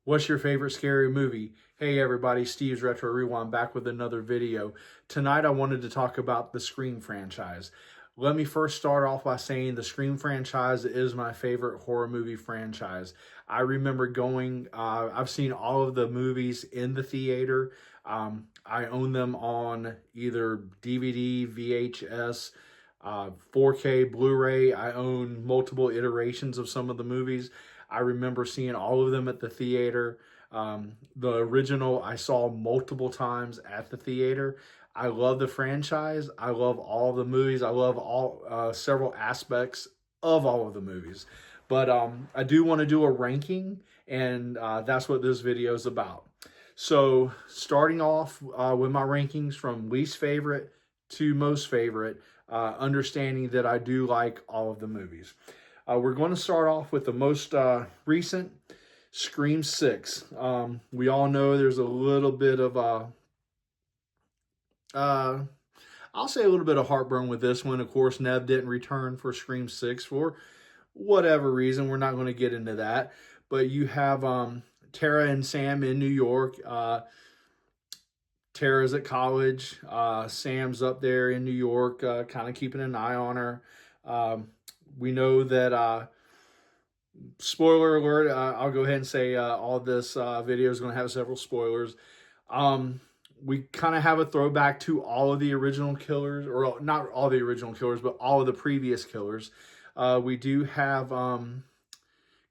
What's your favorite scary movie? Hey everybody, Steve's Retro Rewind back with another video. Tonight I wanted to talk about the Scream franchise. Let me first start off by saying the Scream franchise is my favorite horror movie franchise. I remember I've seen all of the movies in the theater. I own them on either DVD, VHS, 4K, Blu-ray. I own multiple iterations of some of the movies. I remember seeing all of them at the theater. The original I saw multiple times at the theater. I love the franchise. I love all the movies. I love all several aspects of all of the movies. But I do want to do a ranking, and that's what this video is about. So starting off with my rankings from least favorite to most favorite, understanding that I do like all of the movies. We're going to start off with the most recent, Scream 6. We all know there's a little bit of, I'll say a little bit of heartburn with this one. Of course, Neve didn't return for Scream 6 for whatever reason. We're not going to get into that. But you have Tara and Sam in New York. Tara's at college. Sam's up there in New York, kind of keeping an eye on her. We know that, spoiler alert, I'll go ahead and say all this video is going to have several spoilers. We kind of have a throwback to all of the original killers, or not all the original killers, but all of the previous killers. We do have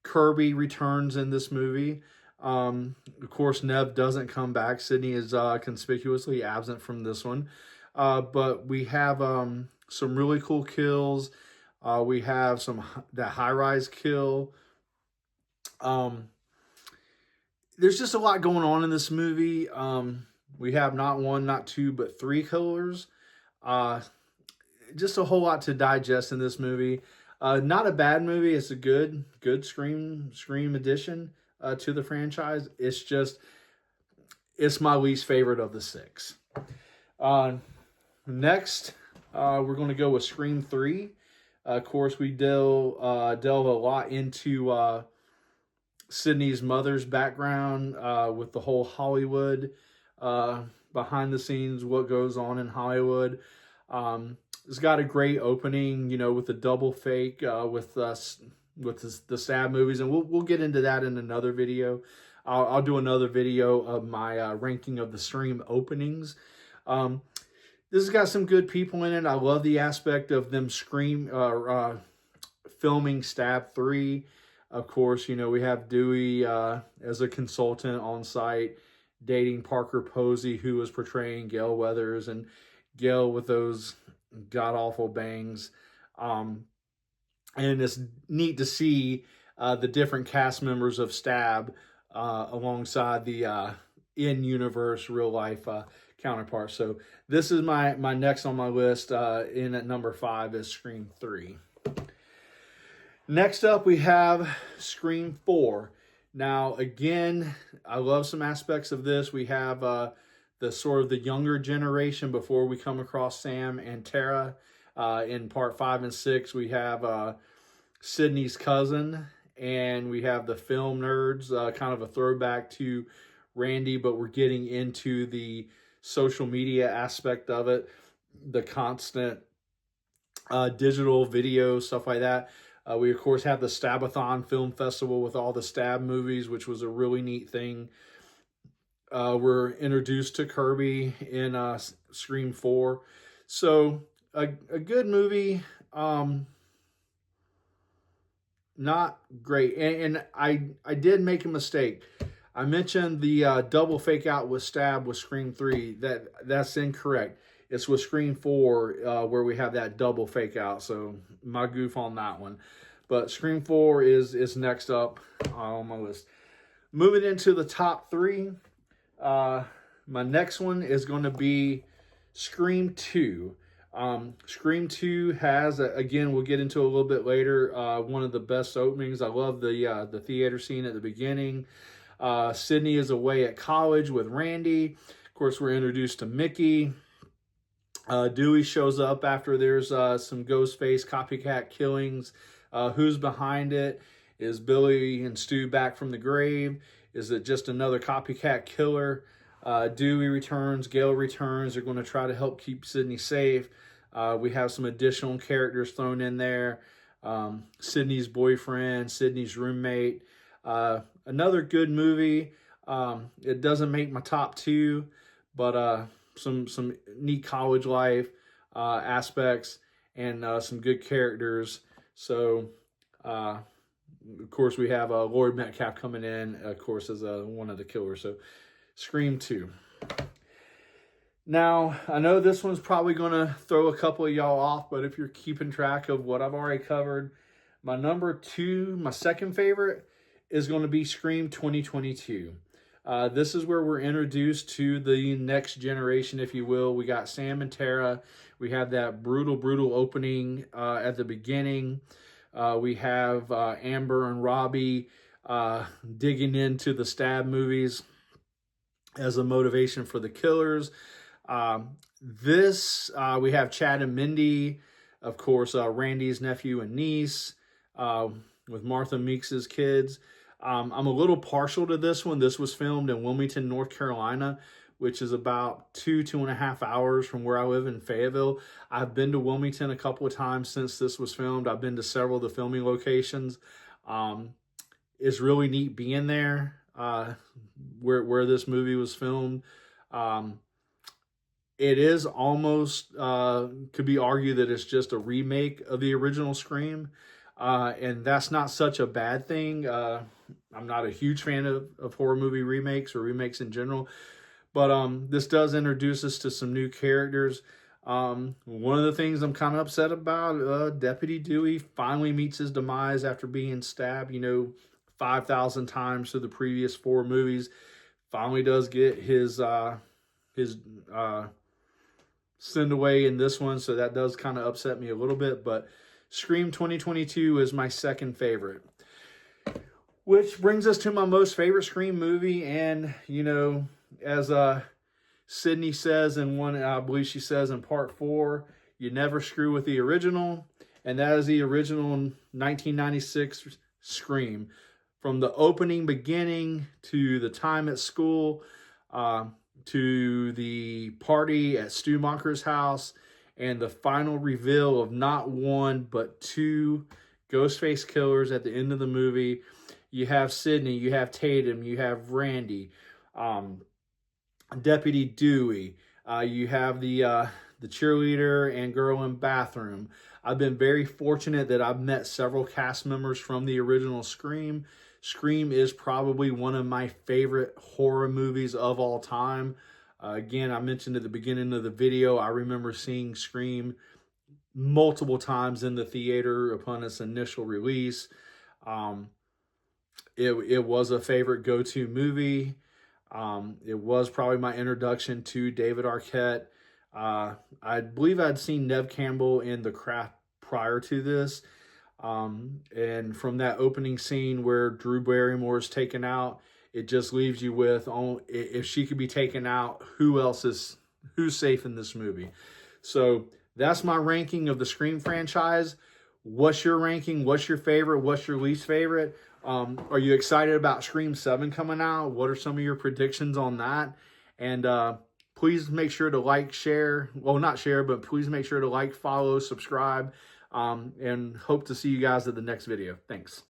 Kirby returns in this movie. Of course, Neve doesn't come back. Sidney is conspicuously absent from this one. But we have some really cool kills. We have that high-rise kill. There's just a lot going on in this movie. We have not one, not two, but three killers. Just a whole lot to digest in this movie. Not a bad movie. It's a good Scream addition to the franchise. It's my least favorite of the six. Next, we're going to go with Scream 3. Of course, we delve a lot into Sidney's mother's background with the whole Hollywood behind the scenes, what goes on in Hollywood. It's got a great opening, with the double fake with the stab movies, and we'll get into that in another video. I'll do another video of my ranking of the Scream openings. This has got some good people in it. I love the aspect of them filming Stab 3. Of course, we have Dewey as a consultant on site, dating Parker Posey, who was portraying Gale Weathers, and Gale with those god-awful bangs. And it's neat to see the different cast members of Stab alongside the in-universe, real-life counterparts. So this is my next on my list. In at number 5 is Scream 3. Next up, we have Scream 4. Now, again, I love some aspects of this. We have the sort of the younger generation before we come across Sam and Tara. In part 5 and 6, we have Sidney's cousin, and we have the film nerds, kind of a throwback to Randy, but we're getting into the social media aspect of it, the constant digital video, stuff like that. We, of course, have the Stabathon Film Festival with all the Stab movies, which was a really neat thing. We're introduced to Kirby in Scream 4. So, a good movie. Not great. And I did make a mistake. I mentioned the double fake out with Stab with Scream 3. That's incorrect. It's with Scream 4 where we have that double fake out. So my goof on that one. But Scream 4 is next up on my list. Moving into the top 3. My next one is going to be Scream 2. Scream 2 has, again, we'll get into a little bit later, one of the best openings. I love the theater scene at the beginning. Sidney is away at college with Randy. Of course, we're introduced to Mickey. Dewey shows up after there's some Ghostface copycat killings. Who's behind it? Is Billy and Stu back from the grave? Is it just another copycat killer? Dewey returns, Gale returns. They're going to try to help keep Sidney safe. We have some additional characters thrown in there. Sidney's boyfriend, Sidney's roommate. Another good movie. It doesn't make my top 2, but some neat college life aspects and some good characters. So, of course, we have Laurie Metcalf coming in, of course, as one of the killers. So, Scream 2. Now, I know this one's probably going to throw a couple of y'all off, but if you're keeping track of what I've already covered, my number 2, my second favorite, is going to be Scream 2022. This is where we're introduced to the next generation, if you will. We got Sam and Tara. We have that brutal opening at the beginning. We have Amber and Robbie digging into the stab movies as a motivation for the killers. We have Chad and Mindy, of course, Randy's nephew and niece, with Martha Meeks' kids. I'm a little partial to this one. This was filmed in Wilmington, North Carolina, which is about 2.5 hours from where I live in Fayetteville. I've been to Wilmington a couple of times since this was filmed. I've been to several of the filming locations. It's really neat being there, where this movie was filmed. It is almost, could be argued that it's just a remake of the original Scream. And that's not such a bad thing. I'm not a huge fan of horror movie remakes or remakes in general. But this does introduce us to some new characters. One of the things I'm kind of upset about, Deputy Dewey finally meets his demise after being stabbed, 5,000 times through the previous 4 movies. Finally does get his send away in this one, so that does kind of upset me a little bit. But Scream 2022 is my second favorite. Which brings us to my most favorite Scream movie. And, as Sydney says in one, I believe she says in part 4, you never screw with the original. And that is the original 1996 Scream. From the opening beginning to the time at school, to the party at Stu Macher's house, and the final reveal of not 1, but 2 Ghostface killers at the end of the movie. You have Sidney, you have Tatum, you have Randy, Deputy Dewey, you have the cheerleader and girl in bathroom. I've been very fortunate that I've met several cast members from the original Scream. Scream is probably one of my favorite horror movies of all time. Again, I mentioned at the beginning of the video, I remember seeing Scream multiple times in the theater upon its initial release. It was a favorite go-to movie. It was probably my introduction to David Arquette. I believe I'd seen Neve Campbell in The Craft prior to this. And from that opening scene where Drew Barrymore is taken out, it just leaves you with, if she could be taken out, who's safe in this movie? So that's my ranking of the Scream franchise. What's your ranking? What's your favorite? What's your least favorite? Are you excited about Scream 7 coming out? What are some of your predictions on that? And please make sure to like, share. Well, not share, but please make sure to like, follow, subscribe. And hope to see you guys at the next video. Thanks.